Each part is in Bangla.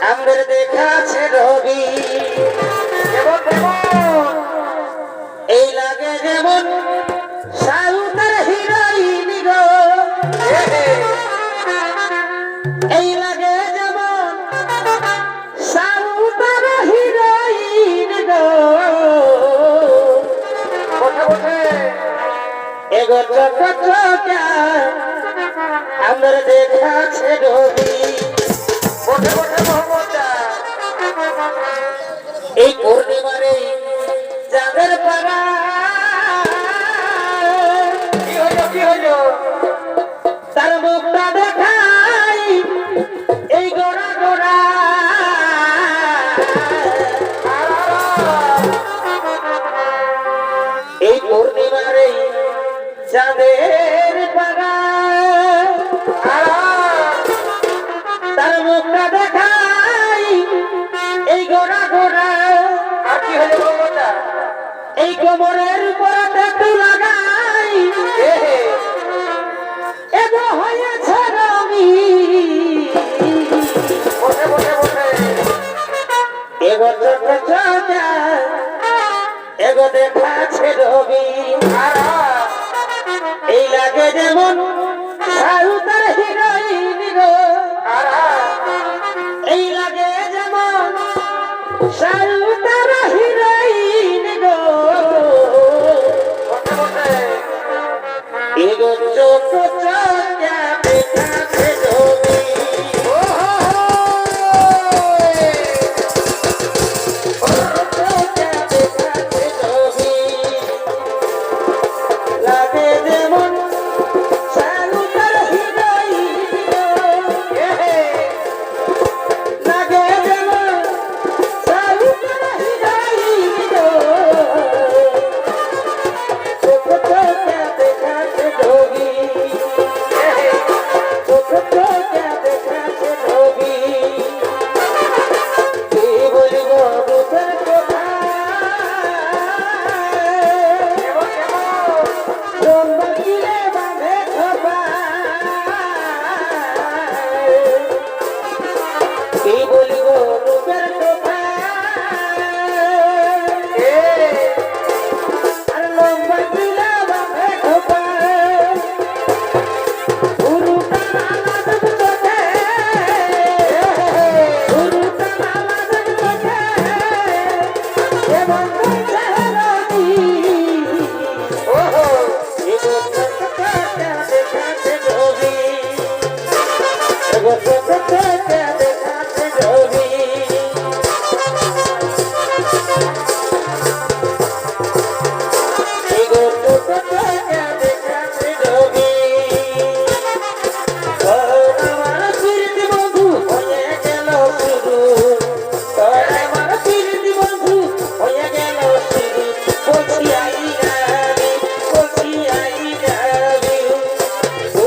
আমাদের দেখাছে রবি এই লাগে যেমন সাউথের হিরোইন গো এই লাগে যেমন সাউথের হিরোইন গো এগো চক চকা আমাদের দেখাছে রবি এই পূর্ণিমারে যাদের পাড়া কি হলো তার মুখটা দেখাই এই গোড়া গোড়া এই পূর্ণিমারে যাদের পাড়া তার মুখটা দেখাই এই গোড়া গোড়া আর কি হলো বাবাটা এই কোমরের উপর ট্যাটু লাগাই এগো হয়েছে রবি এগো চোখ চোখা এগো দেখাছে রবি এই লাগে যেমন সাউথের হিরোইন গো এই লাগে যেমন সাউথের হিরোইন গো এগো চোখ চোখা দেখাছে রবি লাগে যেমন সাউথের হিরোইন লাগে যেমন সাউথের হিরোইন চোখ চোখা দেখাছে রবি চোখ চোখা দেখাছে রবি কি বলিব রূপের কথা চম্বকিলে বাঁধে খোপা কি বলিব রূপের কথা আর লম্বা কিলা বাঁধে খোপা গুরুটা নালা দেব তোকে গুরুটা নালা দেব তোকে এমন করছে রবি এগো চোখ চোখা দেখাছে রবি এগো চোখ চোখা দেখাছে রবি এগো চোখ চোখা দেখাছে রবি আমার প্রীতি বন্ধু হয়ে গেল শুরু আমার প্রীতি বন্ধু হয়ে গেল শুরু বলছি আই যাবি বলছি আই যাবি ও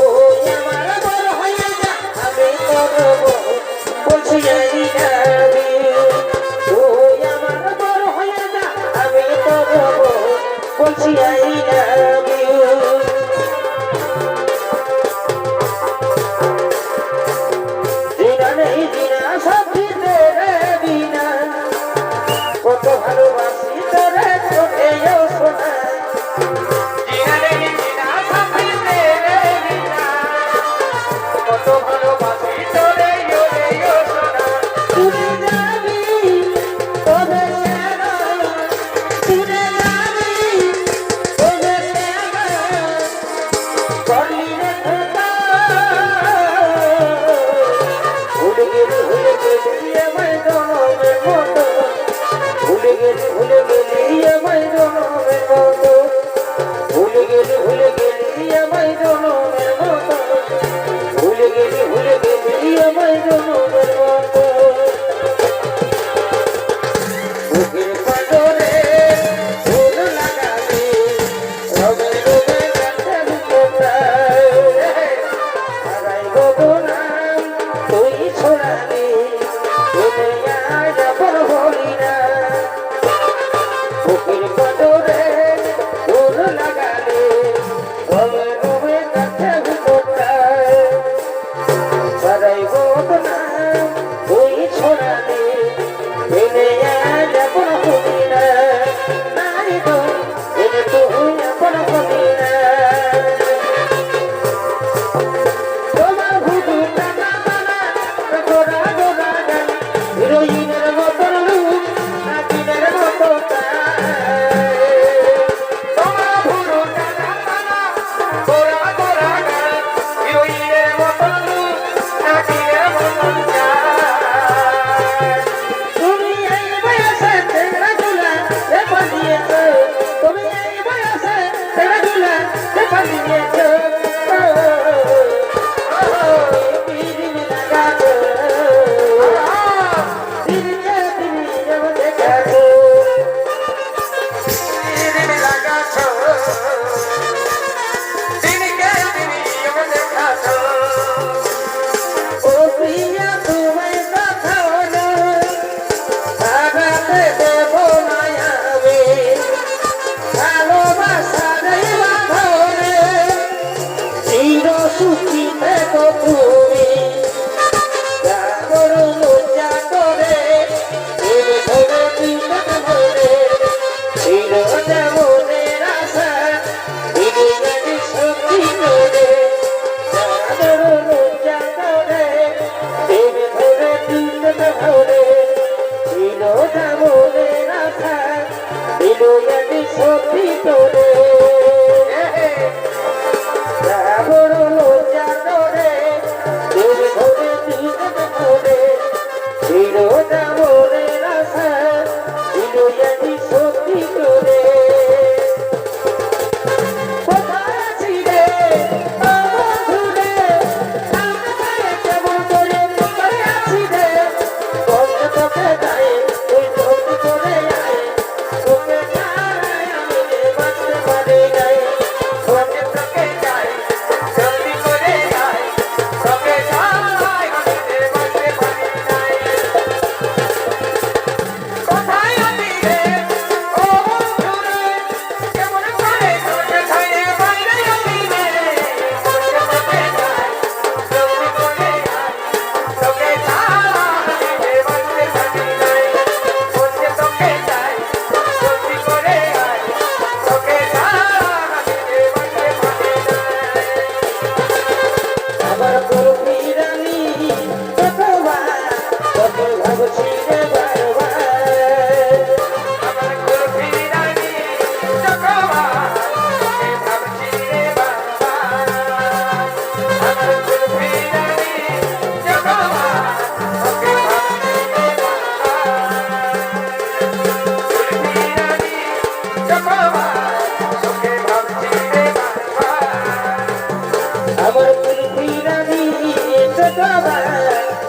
আমার বড় হয়ে যা আমি করব বলছি আই যাবি ও আমার বড় হয়ে যা আমি করব বলছি আই যাবি জিনা নেই জিনা সাথী তোরে বিনা কত ভালোবাসি তোরে চোখেও শোনা জিনা নেই জিনা সাথী তোরে বিনা কত ভালোবাসি তোরে শোনা তুই যাবি তবে কেন তুই যাবি তবে কেন করলি রে খোদা ভুলে গেলি আমায় জনমের মতো ভুলে গেলি আমায় জনমের মতো ভুলে গেলি আমায় জনমের মতো ভুলে গেলি আমায় জনমের মতো বুকের পাঁজরে ফুল লাগালে রবে রবে গাছের কোথায় হারাই গগনাম তুই ছড়ালে দুনিয়ায় যাবার হলি না বুকের পাঁজরে ফুল লাগালে রবে রবে গাছের কোথায় হারাই গগনাম তুই ছড়ালে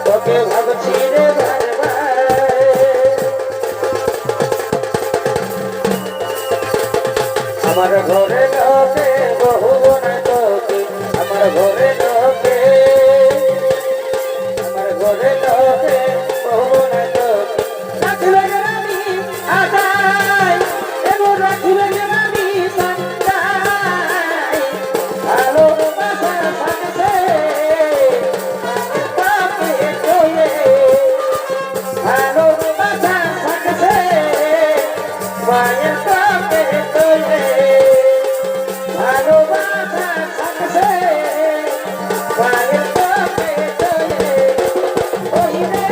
তোকে ভাবছি রে বারবার আমার ঘরে লোকে বহু না তোকে আমার ঘরে লোকে বহু না তোকে রাখিলে আমি আশায় এবং রাখিলে আমি সন্তায় ভালোবাসা থাকছে পাপে তোলে ভালোবাসা থাকছে মায়ের পাপে তোলে ভালোবাসা থাকছে মায়ের পাপে তোলে ওই রে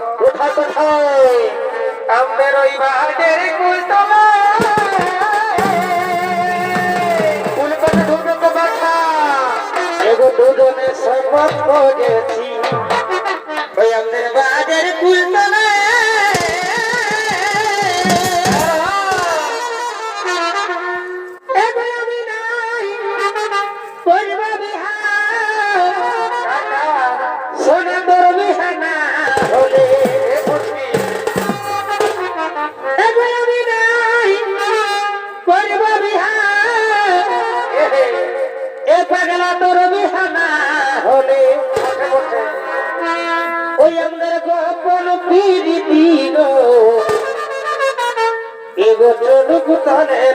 কোথায় কোথায় আমাদের ওই বাজার কুলতলা ঢুকে তো বাছা এগো দুজনে শপথ করেছি ওই আমাদের বাজার কুলতলা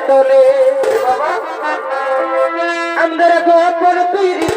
তোলে বাবা আমাদের গোপন পীর